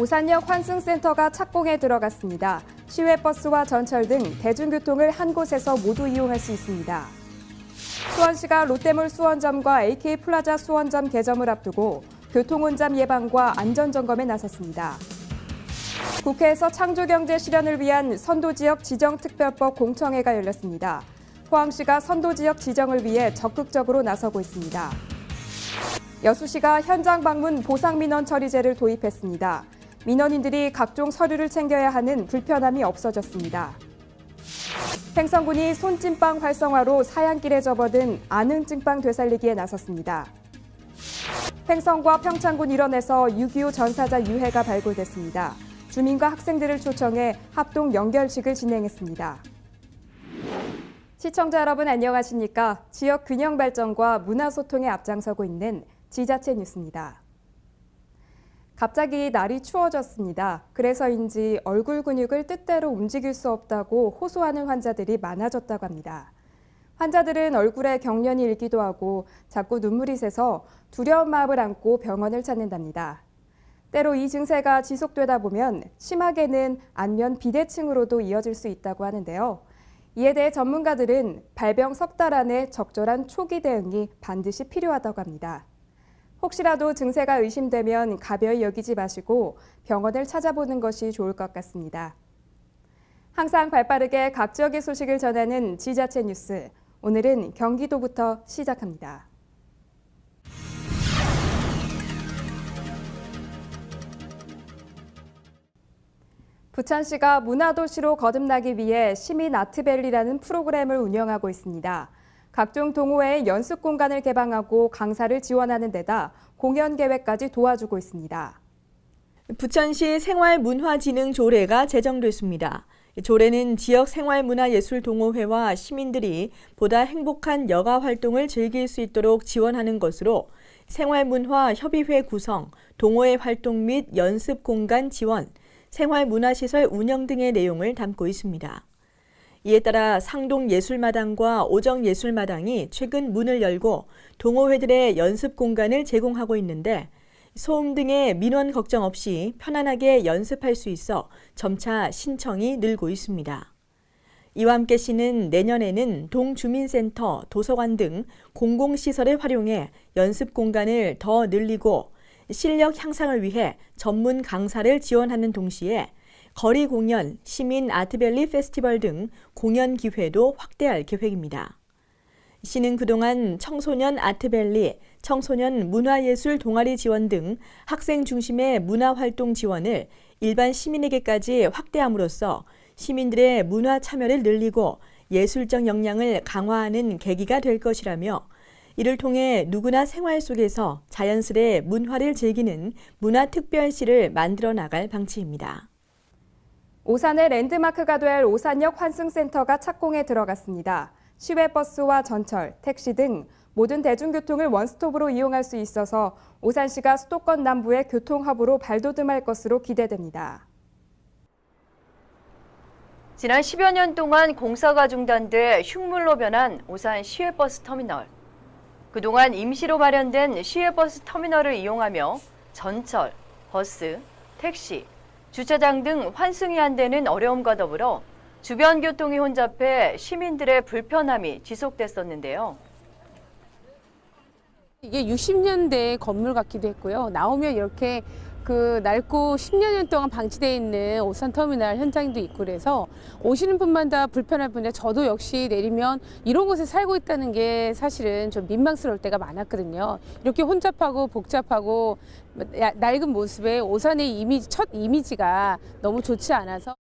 오산역 환승센터가 착공에 들어갔습니다. 시외버스와 전철 등 대중교통을 한 곳에서 모두 이용할 수 있습니다. 수원시가 롯데몰 수원점과 AK플라자 수원점 개점을 앞두고 교통혼잡 예방과 안전점검에 나섰습니다. 국회에서 창조경제 실현을 위한 선도지역 지정특별법 공청회가 열렸습니다. 포항시가 선도지역 지정을 위해 적극적으로 나서고 있습니다. 여수시가 현장 방문 보상민원 처리제를 도입했습니다. 민원인들이 각종 서류를 챙겨야 하는 불편함이 없어졌습니다. 횡성군이 손찐빵 활성화로 사양길에 접어든 아는 찐빵 되살리기에 나섰습니다. 횡성과 평창군 일원에서 6.25 전사자 유해가 발굴됐습니다. 주민과 학생들을 초청해 합동 연결식을 진행했습니다. 시청자 여러분 안녕하십니까? 지역 균형 발전과 문화 소통에 앞장서고 있는 지자체 뉴스입니다. 갑자기 날이 추워졌습니다. 그래서인지 얼굴 근육을 뜻대로 움직일 수 없다고 호소하는 환자들이 많아졌다고 합니다. 환자들은 얼굴에 경련이 일기도 하고 자꾸 눈물이 새서 두려운 마음을 안고 병원을 찾는답니다. 때로 이 증세가 지속되다 보면 심하게는 안면 비대증으로도 이어질 수 있다고 하는데요. 이에 대해 전문가들은 발병 석 달 안에 적절한 초기 대응이 반드시 필요하다고 합니다. 혹시라도 증세가 의심되면 가벼이 여기지 마시고 병원을 찾아보는 것이 좋을 것 같습니다. 항상 발빠르게 각 지역의 소식을 전하는 지자체 뉴스. 오늘은 경기도부터 시작합니다. 부천시가 문화도시로 거듭나기 위해 시민 아트밸리라는 프로그램을 운영하고 있습니다. 각종 동호회의 연습 공간을 개방하고 강사를 지원하는 데다 공연 계획까지 도와주고 있습니다. 부천시 생활문화진흥조례가 제정됐습니다. 조례는 지역 생활문화예술동호회와 시민들이 보다 행복한 여가 활동을 즐길 수 있도록 지원하는 것으로 생활문화협의회 구성, 동호회 활동 및 연습 공간 지원, 생활문화시설 운영 등의 내용을 담고 있습니다. 이에 따라 상동예술마당과 오정예술마당이 최근 문을 열고 동호회들의 연습 공간을 제공하고 있는데 소음 등의 민원 걱정 없이 편안하게 연습할 수 있어 점차 신청이 늘고 있습니다. 이와 함께 시는 내년에는 동주민센터, 도서관 등 공공시설을 활용해 연습 공간을 더 늘리고 실력 향상을 위해 전문 강사를 지원하는 동시에 거리 공연, 시민 아트밸리 페스티벌 등 공연 기회도 확대할 계획입니다. 시는 그동안 청소년 아트밸리, 청소년 문화예술 동아리 지원 등 학생 중심의 문화활동 지원을 일반 시민에게까지 확대함으로써 시민들의 문화 참여를 늘리고 예술적 역량을 강화하는 계기가 될 것이라며 이를 통해 누구나 생활 속에서 자연스레 문화를 즐기는 문화특별시를 만들어 나갈 방침입니다. 오산의 랜드마크가 될 오산역 환승센터가 착공에 들어갔습니다. 시외버스와 전철, 택시 등 모든 대중교통을 원스톱으로 이용할 수 있어서 오산시가 수도권 남부의 교통허브로 발돋움할 것으로 기대됩니다. 지난 10여 년 동안 공사가 중단돼 흉물로 변한 오산 시외버스 터미널. 그동안 임시로 마련된 시외버스 터미널을 이용하며 전철, 버스, 택시, 주차장 등 환승이 안 되는 어려움과 더불어 주변 교통이 혼잡해 시민들의 불편함이 지속됐었는데요. 이게 60년대 건물 같기도 했고요. 나오면 이렇게 낡고 10여 년 동안 방치되어 있는 오산터미널 현장도 있고 그래서 오시는 분마다 불편할 뿐인데 저도 역시 내리면 이런 곳에 살고 있다는 게 사실은 좀 민망스러울 때가 많았거든요. 이렇게 혼잡하고 복잡하고 낡은 모습에 오산의 이미지, 첫 이미지가 너무 좋지 않아서.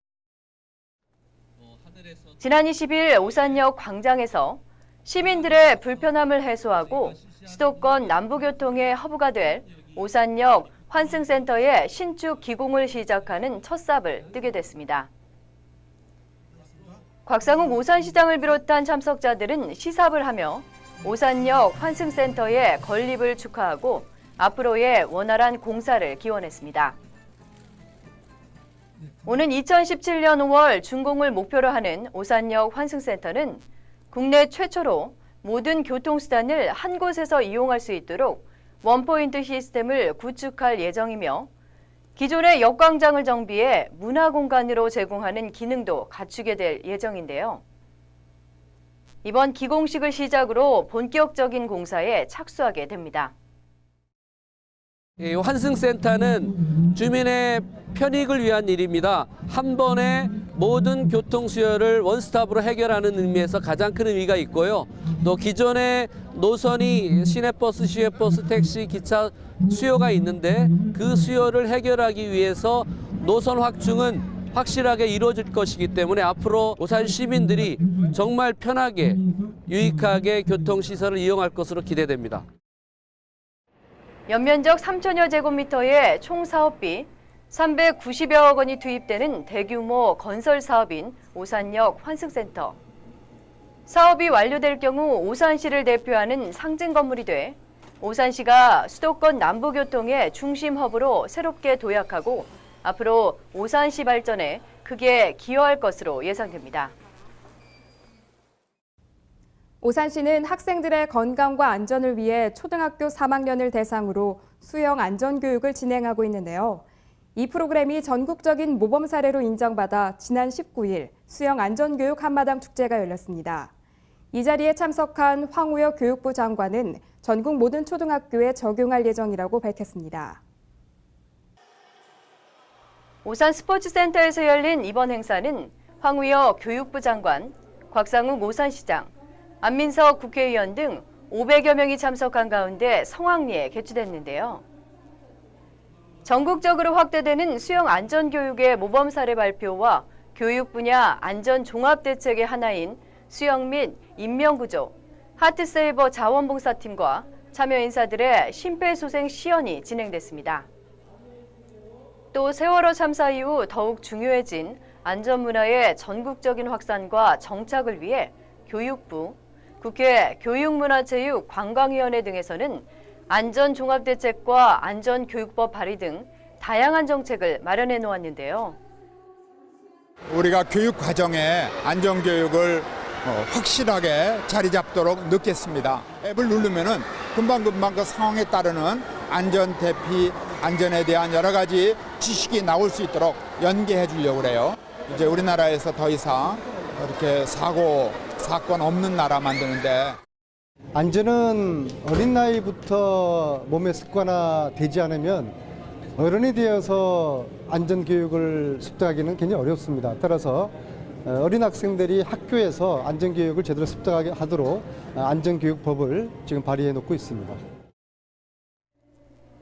지난 20일 오산역 광장에서 시민들의 불편함을 해소하고 수도권 남부교통의 허브가 될 오산역 환승센터의 신축 기공을 시작하는 첫 삽을 뜨게 됐습니다. 곽상욱 오산시장을 비롯한 참석자들은 시삽을 하며 오산역 환승센터의 건립을 축하하고 앞으로의 원활한 공사를 기원했습니다. 오는 2017년 5월 준공을 목표로 하는 오산역 환승센터는 국내 최초로 모든 교통수단을 한 곳에서 이용할 수 있도록 원포인트 시스템을 구축할 예정이며 기존의 역광장을 정비해 문화공간으로 제공하는 기능도 갖추게 될 예정인데요. 이번 기공식을 시작으로 본격적인 공사에 착수하게 됩니다. 이 환승센터는 주민의 편익을 위한 일입니다. 한 번에 모든 교통 수요를 원스톱으로 해결하는 의미에서 가장 큰 의미가 있고요. 또 기존의 노선이 시내버스, 시외버스, 택시, 기차 수요가 있는데 그 수요를 해결하기 위해서 노선 확충은 확실하게 이루어질 것이기 때문에 앞으로 오산 시민들이 정말 편하게 유익하게 교통시설을 이용할 것으로 기대됩니다. 연면적 3천여 제곱미터의 총 사업비 390여억 원이 투입되는 대규모 건설 사업인 오산역 환승센터. 사업이 완료될 경우 오산시를 대표하는 상징 건물이 돼 오산시가 수도권 남부교통의 중심 허브로 새롭게 도약하고 앞으로 오산시 발전에 크게 기여할 것으로 예상됩니다. 오산시는 학생들의 건강과 안전을 위해 초등학교 3학년을 대상으로 수영 안전교육을 진행하고 있는데요. 이 프로그램이 전국적인 모범 사례로 인정받아 지난 19일 수영 안전교육 한마당 축제가 열렸습니다. 이 자리에 참석한 황우여 교육부 장관은 전국 모든 초등학교에 적용할 예정이라고 밝혔습니다. 오산 스포츠센터에서 열린 이번 행사는 황우여 교육부 장관, 곽상욱 오산시장, 안민석 국회의원 등 500여 명이 참석한 가운데 성황리에 개최됐는데요. 전국적으로 확대되는 수영 안전교육의 모범 사례 발표와 교육 분야 안전 종합 대책의 하나인 수영 및 인명구조, 하트세이버 자원봉사팀과 참여 인사들의 심폐소생 시연이 진행됐습니다. 또 세월호 참사 이후 더욱 중요해진 안전문화의 전국적인 확산과 정착을 위해 교육부, 국회 교육문화체육관광위원회 등에서는 안전종합대책과 안전교육법 발의 등 다양한 정책을 마련해 놓았는데요. 우리가 교육 과정에 안전교육을 확실하게 자리 잡도록 넣겠습니다. 앱을 누르면은 금방금방 그 상황에 따르는 안전 대피, 안전에 대한 여러 가지 지식이 나올 수 있도록 연계해 주려고 그래요. 이제 우리나라에서 더 이상 이렇게 사건 없는 나라 만드는데 안전은 어린 나이부터 몸에 습관화되지 않으면 어른이 되어서 안전교육을 습득하기는 굉장히 어렵습니다. 따라서 어린 학생들이 학교에서 안전교육을 제대로 습득하게 하도록 안전교육법을 지금 발의해 놓고 있습니다.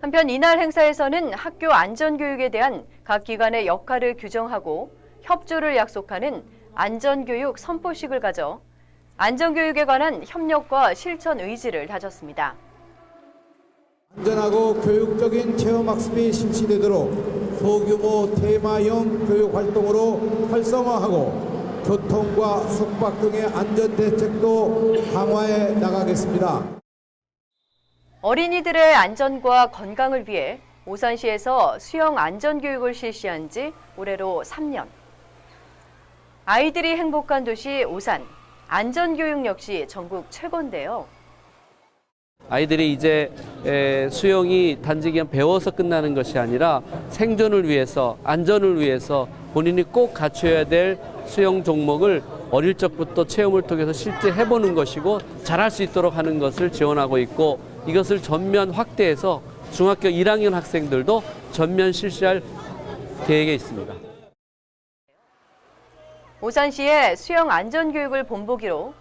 한편 이날 행사에서는 학교 안전교육에 대한 각 기관의 역할을 규정하고 협조를 약속하는 안전교육 선포식을 가져 안전교육에 관한 협력과 실천 의지를 다졌습니다. 안전하고 교육적인 체험학습이 실시되도록 소규모 테마형 교육활동으로 활성화하고 교통과 숙박 등의 안전대책도 강화해 나가겠습니다. 어린이들의 안전과 건강을 위해 오산시에서 수영 안전교육을 실시한 지 올해로 3년. 아이들이 행복한 도시 오산, 안전교육 역시 전국 최고인데요. 아이들이 이제 수영이 단지 그냥 배워서 끝나는 것이 아니라 생존을 위해서, 안전을 위해서 본인이 꼭 갖춰야 될 수영 종목을 어릴 적부터 체험을 통해서 실제 해보는 것이고 잘할 수 있도록 하는 것을 지원하고 있고 이것을 전면 확대해서 중학교 1학년 학생들도 전면 실시할 계획에 있습니다. 오산시의 수영 안전교육을 본보기로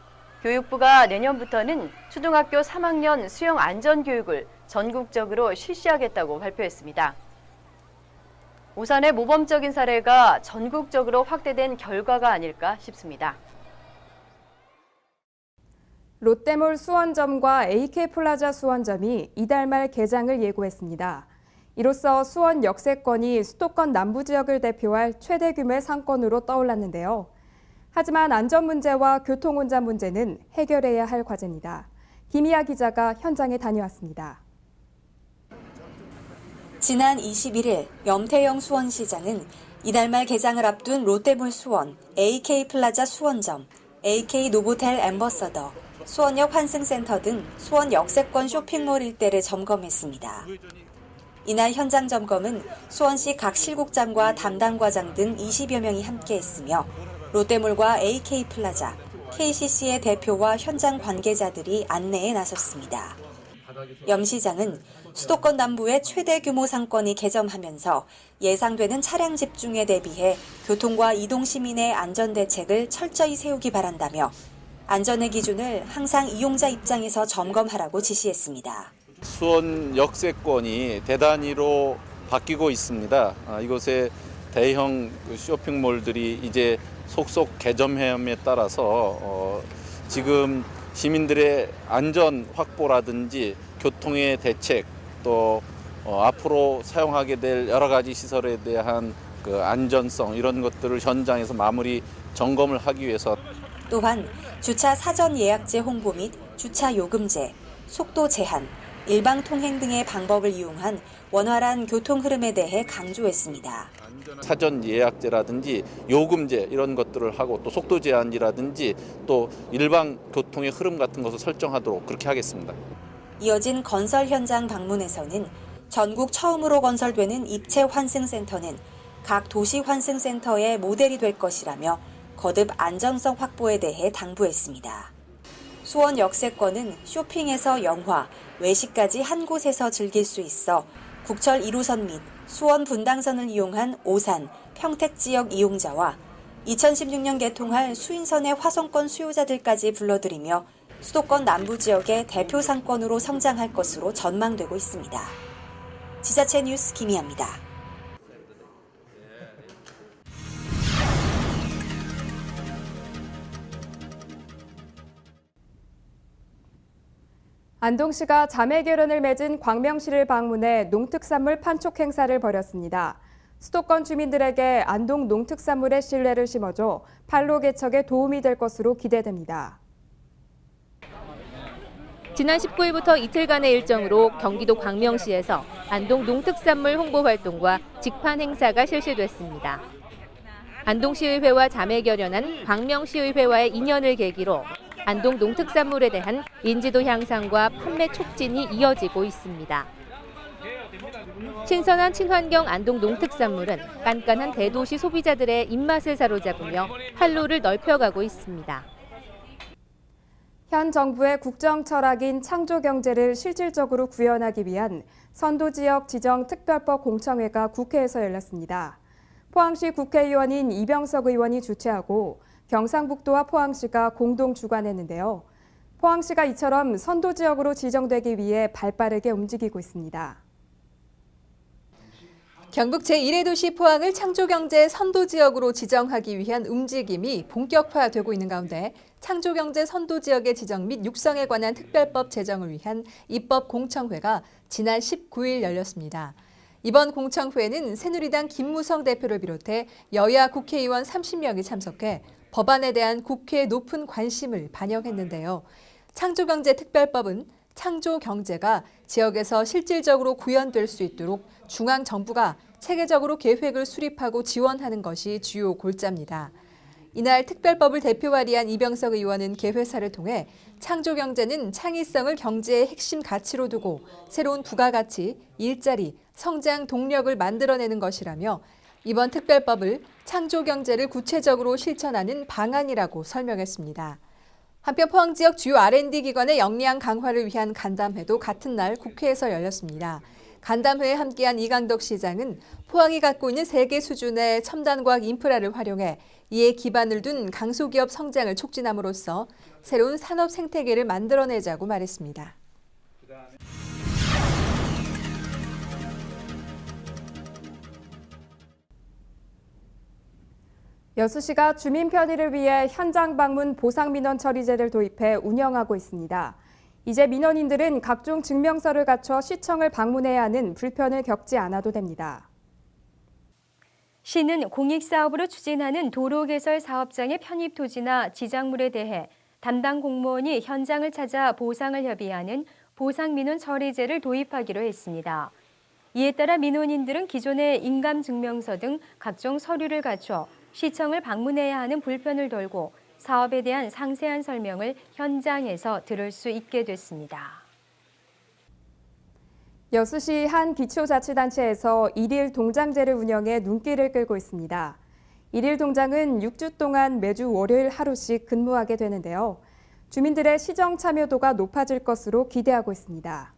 교육부가 내년부터는 초등학교 3학년 수영 안전교육을 전국적으로 실시하겠다고 발표했습니다. 오산의 모범적인 사례가 전국적으로 확대된 결과가 아닐까 싶습니다. 롯데몰 수원점과 AK플라자 수원점이 이달 말 개장을 예고했습니다. 이로써 수원 역세권이 수도권 남부 지역을 대표할 최대 규모의 상권으로 떠올랐는데요. 하지만 안전 문제와 교통 혼잡 문제는 해결해야 할 과제입니다. 김희아 기자가 현장에 다녀왔습니다. 지난 21일 염태영 수원시장은 이달 말 개장을 앞둔 롯데몰 수원, AK플라자 수원점, AK노보텔 앰버서더, 수원역 환승센터 등 수원 역세권 쇼핑몰 일대를 점검했습니다. 이날 현장 점검은 수원시 각 실국장과 담당 과장 등 20여 명이 함께했으며 롯데몰과 AK플라자, KCC의 대표와 현장 관계자들이 안내에 나섰습니다. 염 시장은 수도권 남부의 최대 규모 상권이 개점하면서 예상되는 차량 집중에 대비해 교통과 이동 시민의 안전 대책을 철저히 세우기 바란다며 안전의 기준을 항상 이용자 입장에서 점검하라고 지시했습니다. 수원 역세권이 대단위로 바뀌고 있습니다. 이곳에 대형 쇼핑몰들이 이제 속속 개점함에 따라서 지금 시민들의 안전 확보라든지 교통의 대책 또 앞으로 사용하게 될 여러 가지 시설에 대한 그 안전성 이런 것들을 현장에서 마무리 점검을 하기 위해서 또한 주차 사전 예약제 홍보 및 주차 요금제, 속도 제한, 일방 통행 등의 방법을 이용한 원활한 교통 흐름에 대해 강조했습니다. 사전 예약제라든지 요금제 이런 것들을 하고 또 속도 제한이라든지 또 일방 교통의 흐름 같은 것을 설정하도록 그렇게 하겠습니다. 이어진 건설 현장 방문에서는 전국 처음으로 건설되는 입체 환승센터는 각 도시 환승센터의 모델이 될 것이라며 거듭 안전성 확보에 대해 당부했습니다. 수원 역세권은 쇼핑에서 영화, 외식까지 한 곳에서 즐길 수 있어 국철 1호선 및 수원 분당선을 이용한 오산, 평택 지역 이용자와 2016년 개통할 수인선의 화성권 수요자들까지 불러들이며 수도권 남부 지역의 대표 상권으로 성장할 것으로 전망되고 있습니다. 지자체 뉴스 김희아입니다. 안동시가 자매 결연을 맺은 광명시를 방문해 농특산물 판촉 행사를 벌였습니다. 수도권 주민들에게 안동 농특산물의 신뢰를 심어줘 판로 개척에 도움이 될 것으로 기대됩니다. 지난 19일부터 이틀간의 일정으로 경기도 광명시에서 안동 농특산물 홍보 활동과 직판 행사가 실시됐습니다. 안동시의회와 자매 결연한 광명시의회와의 인연을 계기로 안동 농특산물에 대한 인지도 향상과 판매 촉진이 이어지고 있습니다. 신선한 친환경 안동 농특산물은 깐깐한 대도시 소비자들의 입맛을 사로잡으며 판로를 넓혀가고 있습니다. 현 정부의 국정 철학인 창조 경제를 실질적으로 구현하기 위한 선도지역 지정 특별법 공청회가 국회에서 열렸습니다. 포항시 국회의원인 이병석 의원이 주최하고 경상북도와 포항시가 공동 주관했는데요. 포항시가 이처럼 선도지역으로 지정되기 위해 발빠르게 움직이고 있습니다. 경북 제1의 도시 포항을 창조경제 선도지역으로 지정하기 위한 움직임이 본격화되고 있는 가운데 창조경제 선도지역의 지정 및 육성에 관한 특별법 제정을 위한 입법 공청회가 지난 19일 열렸습니다. 이번 공청회에는 새누리당 김무성 대표를 비롯해 여야 국회의원 30명이 참석해 법안에 대한 국회의 높은 관심을 반영했는데요. 창조경제특별법은 창조경제가 지역에서 실질적으로 구현될 수 있도록 중앙정부가 체계적으로 계획을 수립하고 지원하는 것이 주요 골자입니다. 이날 특별법을 대표 발의한 이병석 의원은 개회사를 통해 창조경제는 창의성을 경제의 핵심 가치로 두고 새로운 부가가치, 일자리, 성장 동력을 만들어내는 것이라며 이번 특별법을 창조경제를 구체적으로 실천하는 방안이라고 설명했습니다. 한편 포항 지역 주요 R&D 기관의 역량 강화를 위한 간담회도 같은 날 국회에서 열렸습니다. 간담회에 함께한 이강덕 시장은 포항이 갖고 있는 세계 수준의 첨단과학 인프라를 활용해 이에 기반을 둔 강소기업 성장을 촉진함으로써 새로운 산업 생태계를 만들어내자고 말했습니다. 여수시가 주민 편의를 위해 현장 방문 보상민원 처리제를 도입해 운영하고 있습니다. 이제 민원인들은 각종 증명서를 갖춰 시청을 방문해야 하는 불편을 겪지 않아도 됩니다. 시는 공익사업으로 추진하는 도로 개설 사업장의 편입 토지나 지작물에 대해 담당 공무원이 현장을 찾아 보상을 협의하는 보상민원 처리제를 도입하기로 했습니다. 이에 따라 민원인들은 기존의 인감증명서 등 각종 서류를 갖춰 시청을 방문해야 하는 불편을 덜고 사업에 대한 상세한 설명을 현장에서 들을 수 있게 됐습니다. 여수시 한 기초자치단체에서 일일 동장제를 운영해 눈길을 끌고 있습니다. 일일 동장은 6주 동안 매주 월요일 하루씩 근무하게 되는데요. 주민들의 시정 참여도가 높아질 것으로 기대하고 있습니다.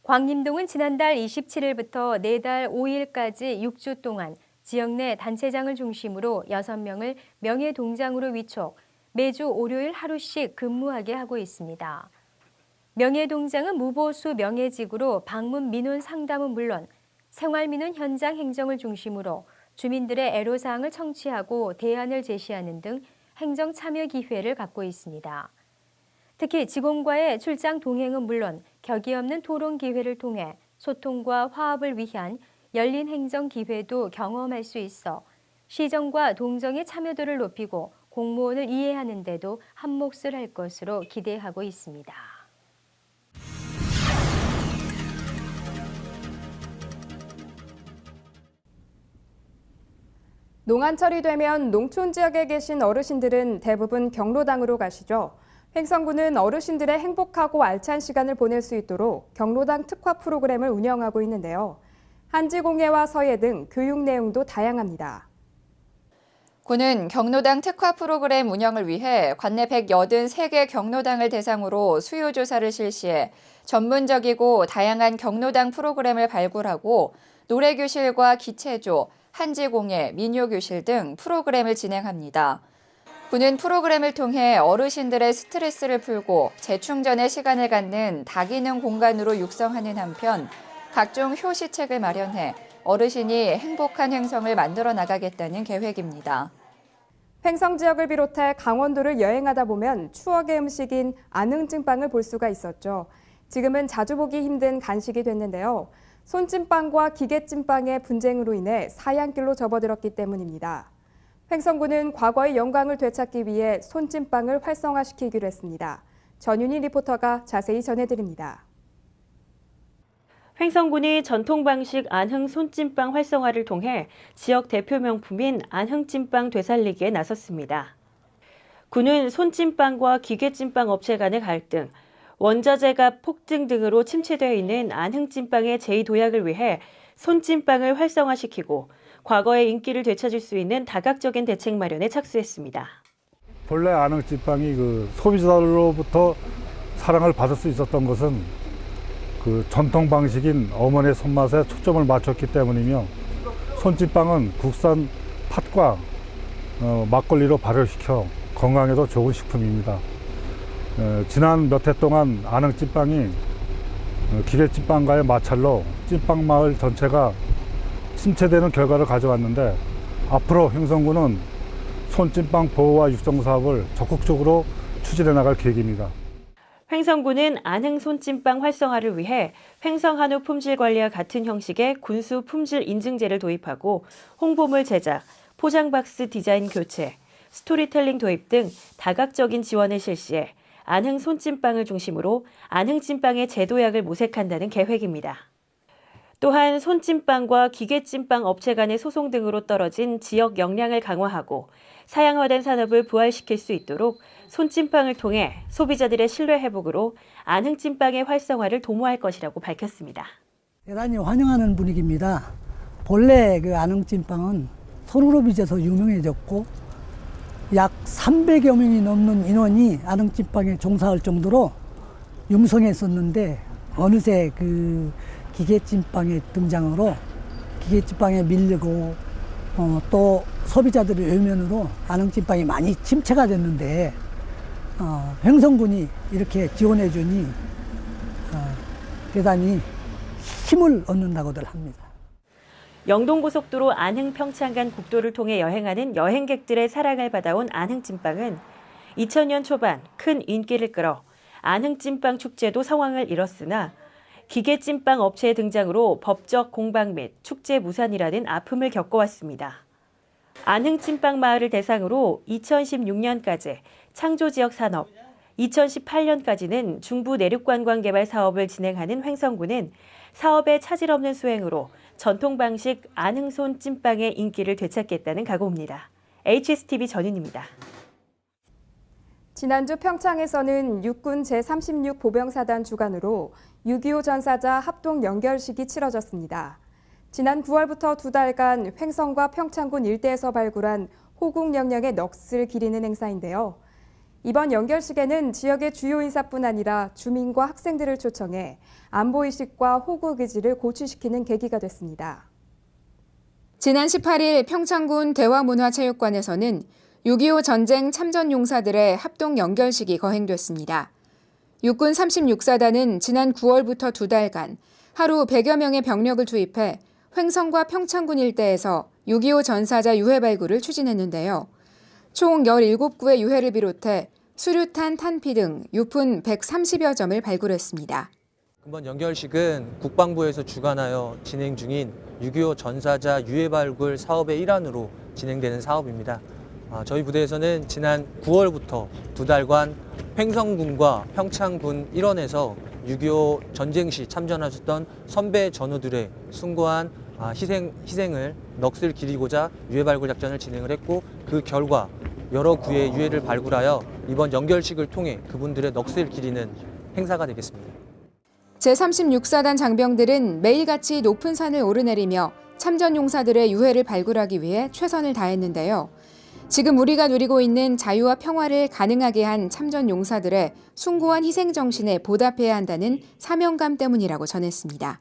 광림동은 지난달 27일부터 내달 5일까지 6주 동안 지역 내 단체장을 중심으로 6명을 명예동장으로 위촉, 매주 월요일 하루씩 근무하게 하고 있습니다. 명예동장은 무보수 명예직으로 방문 민원 상담은 물론 생활민원 현장 행정을 중심으로 주민들의 애로사항을 청취하고 대안을 제시하는 등 행정 참여 기회를 갖고 있습니다. 특히 직원과의 출장 동행은 물론 격이 없는 토론 기회를 통해 소통과 화합을 위한 열린 행정 기회도 경험할 수 있어 시정과 동정의 참여도를 높이고 공무원을 이해하는 데도 한몫을 할 것으로 기대하고 있습니다. 농한철이 되면 농촌 지역에 계신 어르신들은 대부분 경로당으로 가시죠. 횡성군은 어르신들의 행복하고 알찬 시간을 보낼 수 있도록 경로당 특화 프로그램을 운영하고 있는데요. 한지공예와 서예 등 교육 내용도 다양합니다. 군은 경로당 특화 프로그램 운영을 위해 관내 183개 경로당을 대상으로 수요 조사를 실시해 전문적이고 다양한 경로당 프로그램을 발굴하고 노래교실과 기체조, 한지공예, 민요교실 등 프로그램을 진행합니다. 군은 프로그램을 통해 어르신들의 스트레스를 풀고 재충전의 시간을 갖는 다기능 공간으로 육성하는 한편 각종 효시책을 마련해 어르신이 행복한 횡성을 만들어 나가겠다는 계획입니다. 횡성 지역을 비롯해 강원도를 여행하다 보면 추억의 음식인 안흥찜빵을 볼 수가 있었죠. 지금은 자주 보기 힘든 간식이 됐는데요. 손찜빵과 기계찜빵의 분쟁으로 인해 사양길로 접어들었기 때문입니다. 횡성군은 과거의 영광을 되찾기 위해 손찜빵을 활성화시키기로 했습니다. 전윤희 리포터가 자세히 전해드립니다. 횡성군이 전통 방식 안흥 손찜빵 활성화를 통해 지역 대표 명품인 안흥찜빵 되살리기에 나섰습니다. 군은 손찜빵과 기계찜빵 업체 간의 갈등, 원자재가 폭등 등으로 침체되어 있는 안흥찜빵의 재도약을 위해 손찜빵을 활성화시키고 과거의 인기를 되찾을 수 있는 다각적인 대책 마련에 착수했습니다. 본래 안흥찜빵이 소비자들로부터 사랑을 받을 수 있었던 것은 전통 방식인 어머니의 손맛에 초점을 맞췄기 때문이며 손찜빵은 국산 팥과 막걸리로 발효시켜 건강에도 좋은 식품입니다. 지난 몇 해 동안 안흥찜빵이 기계찜빵과의 마찰로 찜빵 마을 전체가 침체되는 결과를 가져왔는데 앞으로 횡성군은 손찜빵 보호와 육성 사업을 적극적으로 추진해 나갈 계획입니다. 횡성군은 안흥 손찜빵 활성화를 위해 횡성한우 품질 관리와 같은 형식의 군수 품질 인증제를 도입하고 홍보물 제작, 포장박스 디자인 교체, 스토리텔링 도입 등 다각적인 지원을 실시해 안흥 손찜빵을 중심으로 안흥찜빵의 재도약을 모색한다는 계획입니다. 또한 손찜빵과 기계찜빵 업체 간의 소송 등으로 떨어진 지역 역량을 강화하고 사양화된 산업을 부활시킬 수 있도록 손찜빵을 통해 소비자들의 신뢰 회복으로 안흥찜빵의 활성화를 도모할 것이라고 밝혔습니다. 대단히 환영하는 분위기입니다. 본래 안흥찜빵은 손으로 빚어서 유명해졌고 약 300여 명이 넘는 인원이 안흥찜빵에 종사할 정도로 융성했었는데 어느새 기계찜빵의 등장으로 기계찜빵에 밀리고 또 소비자들의 외면으로 안흥찜빵이 많이 침체가 됐는데 횡성군이 이렇게 지원해 주니 대단히 힘을 얻는다고들 합니다. 영동고속도로 안흥 평창 간 국도를 통해 여행하는 여행객들의 사랑을 받아온 안흥찜빵은 2000년 초반 큰 인기를 끌어 안흥찜빵 축제도 성황을 이뤘으나 기계찜빵 업체의 등장으로 법적 공방 및 축제 무산이라는 아픔을 겪어왔습니다. 안흥찜빵 마을을 대상으로 2016년까지 창조지역 산업, 2018년까지는 중부 내륙관광개발 사업을 진행하는 횡성군은 사업의 차질 없는 수행으로 전통 방식 안흥손 찜빵의 인기를 되찾겠다는 각오입니다. HSTV 전윤입니다. 지난주 평창에서는 육군 제36 보병사단 주관으로 6.25 전사자 합동 연결식이 치러졌습니다. 지난 9월부터 2달간 횡성과 평창군 일대에서 발굴한 호국 영령의 넋을 기리는 행사인데요. 이번 연결식에는 지역의 주요 인사뿐 아니라 주민과 학생들을 초청해 안보의식과 호국 의지를 고취시키는 계기가 됐습니다. 지난 18일 평창군 대화문화체육관에서는 6.25 전쟁 참전 용사들의 합동 연결식이 거행됐습니다. 육군 36사단은 지난 9월부터 2달간 하루 100여 명의 병력을 투입해 횡성과 평창군 일대에서 6.25 전사자 유해 발굴을 추진했는데요. 총 17구의 유해를 비롯해 수류탄, 탄피 등 유품 130여 점을 발굴했습니다. 이번 연결식은 국방부에서 주관하여 진행 중인 6.25 전사자 유해 발굴 사업의 일환으로 진행되는 사업입니다. 저희 부대에서는 지난 9월부터 2달간 횡성군과 평창군 일원에서 6.25 전쟁 시 참전하셨던 선배 전우들의 숭고한 희생을 넋을 기리고자 유해 발굴 작전을 진행을 했고, 그 결과 여러 구의 유해를 발굴하여 이번 연결식을 통해 그분들의 넋을 기리는 행사가 되겠습니다. 제36사단 장병들은 매일같이 높은 산을 오르내리며 참전 용사들의 유해를 발굴하기 위해 최선을 다했는데요. 지금 우리가 누리고 있는 자유와 평화를 가능하게 한 참전 용사들의 숭고한 희생 정신에 보답해야 한다는 사명감 때문이라고 전했습니다.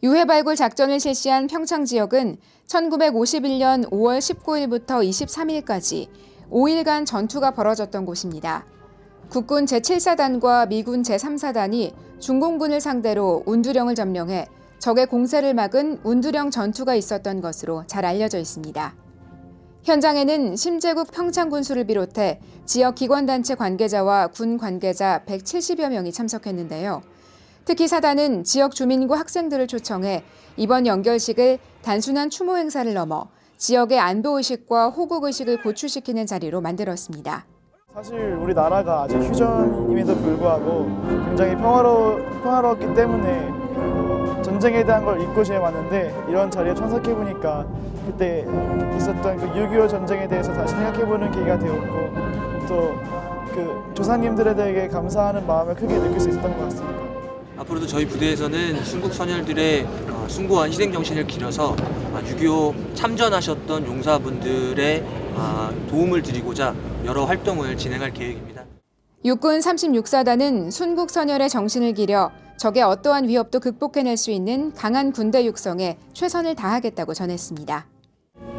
유해 발굴 작전을 실시한 평창 지역은 1951년 5월 19일부터 23일까지 5일간 전투가 벌어졌던 곳입니다. 국군 제7사단과 미군 제3사단이 중공군을 상대로 운두령을 점령해 적의 공세를 막은 운두령 전투가 있었던 것으로 잘 알려져 있습니다. 현장에는 심재국 평창군수를 비롯해 지역 기관단체 관계자와 군 관계자 170여 명이 참석했는데요. 특히 사단은 지역 주민과 학생들을 초청해 이번 연결식을 단순한 추모 행사를 넘어 지역의 안보의식과 호국의식을 고취시키는 자리로 만들었습니다. 사실 우리나라가 아직 휴전임에도 불구하고 굉장히 평화로웠기 때문에 전쟁에 대한 걸 잊고 지내왔는데, 이런 자리에 참석해보니까 그때 있었던 그 6.25 전쟁에 대해서 다시 생각해보는 계기가 되었고, 또 그 조상님들에게 감사하는 마음을 크게 느낄 수 있었던 것 같습니다. 앞으로도 저희 부대에서는 순국 선열들의 숭고한 희생 정신을 기려서 6.25 참전하셨던 용사분들의 도움을 드리고자 여러 활동을 진행할 계획입니다. 육군 36사단은 순국 선열의 정신을 기려 적의 어떠한 위협도 극복해낼 수 있는 강한 군대 육성에 최선을 다하겠다고 전했습니다.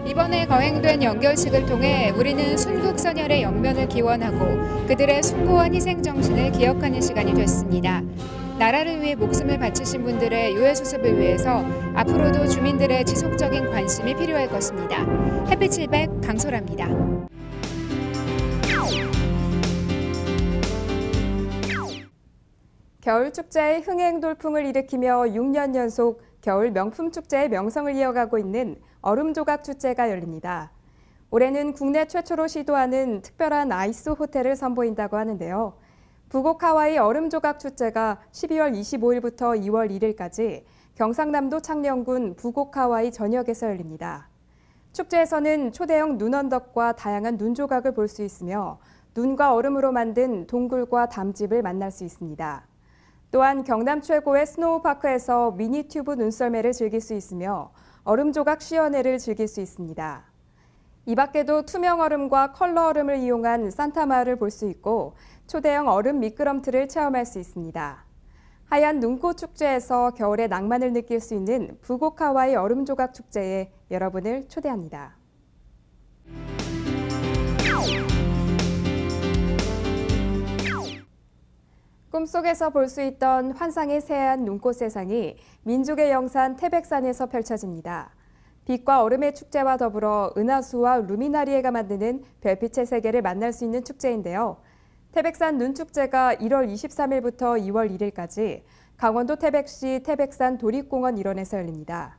이번에 거행된 연결식을 통해 우리는 순국 선열의 영면을 기원하고 그들의 숭고한 희생 정신을 기억하는 시간이 됐습니다. 나라를 위해 목숨을 바치신 분들의 유해 수습을 위해서 앞으로도 주민들의 지속적인 관심이 필요할 것입니다. 햇빛 700 강소라입니다. 겨울 축제의 흥행 돌풍을 일으키며 6년 연속 겨울 명품 축제의 명성을 이어가고 있는 얼음조각 축제가 열립니다. 올해는 국내 최초로 시도하는 특별한 아이스 호텔을 선보인다고 하는데요. 부곡 하와이 얼음조각 축제가 12월 25일부터 2월 1일까지 경상남도 창녕군 부곡 하와이 전역에서 열립니다. 축제에서는 초대형 눈언덕과 다양한 눈조각을 볼 수 있으며 눈과 얼음으로 만든 동굴과 담집을 만날 수 있습니다. 또한 경남 최고의 스노우파크에서 미니튜브 눈썰매를 즐길 수 있으며 얼음조각 시연회를 즐길 수 있습니다. 이 밖에도 투명 얼음과 컬러 얼음을 이용한 산타 마을을 볼 수 있고 초대형 얼음 미끄럼틀을 체험할 수 있습니다. 하얀 눈꽃 축제에서 겨울의 낭만을 느낄 수 있는 부곡 하와이 얼음조각 축제에 여러분을 초대합니다. 꿈속에서 볼 수 있던 환상의 새하얀 눈꽃 세상이 민족의 영산 태백산에서 펼쳐집니다. 빛과 얼음의 축제와 더불어 은하수와 루미나리에가 만드는 별빛의 세계를 만날 수 있는 축제인데요. 태백산 눈축제가 1월 23일부터 2월 1일까지 강원도 태백시 태백산 도립공원 일원에서 열립니다.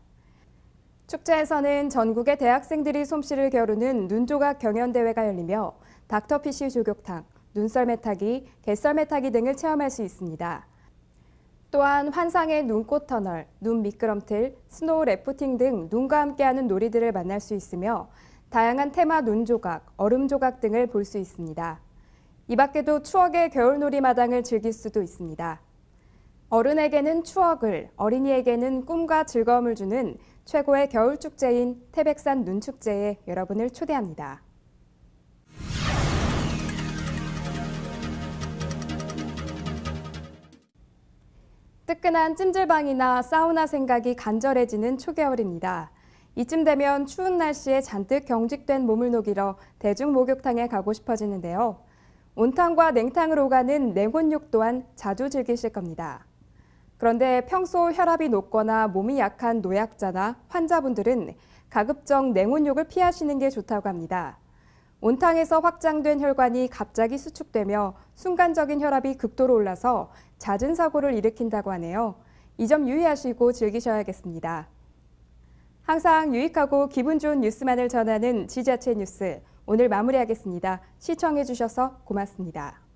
축제에서는 전국의 대학생들이 솜씨를 겨루는 눈조각 경연대회가 열리며 닥터피쉬 조격탕, 눈썰매 타기, 개썰매 타기 등을 체험할 수 있습니다. 또한 환상의 눈꽃 터널, 눈 미끄럼틀, 스노우 래프팅 등 눈과 함께하는 놀이들을 만날 수 있으며 다양한 테마 눈조각, 얼음 조각 등을 볼 수 있습니다. 이 밖에도 추억의 겨울놀이 마당을 즐길 수도 있습니다. 어른에게는 추억을, 어린이에게는 꿈과 즐거움을 주는 최고의 겨울 축제인 태백산 눈축제에 여러분을 초대합니다. 뜨끈한 찜질방이나 사우나 생각이 간절해지는 초겨울입니다. 이쯤 되면 추운 날씨에 잔뜩 경직된 몸을 녹이러 대중 목욕탕에 가고 싶어지는데요. 온탕과 냉탕을 오가는 냉온욕 또한 자주 즐기실 겁니다. 그런데 평소 혈압이 높거나 몸이 약한 노약자나 환자분들은 가급적 냉온욕을 피하시는 게 좋다고 합니다. 온탕에서 확장된 혈관이 갑자기 수축되며 순간적인 혈압이 극도로 올라서 잦은 사고를 일으킨다고 하네요. 이 점 유의하시고 즐기셔야겠습니다. 항상 유익하고 기분 좋은 뉴스만을 전하는 지자체 뉴스, 오늘 마무리하겠습니다. 시청해주셔서 고맙습니다.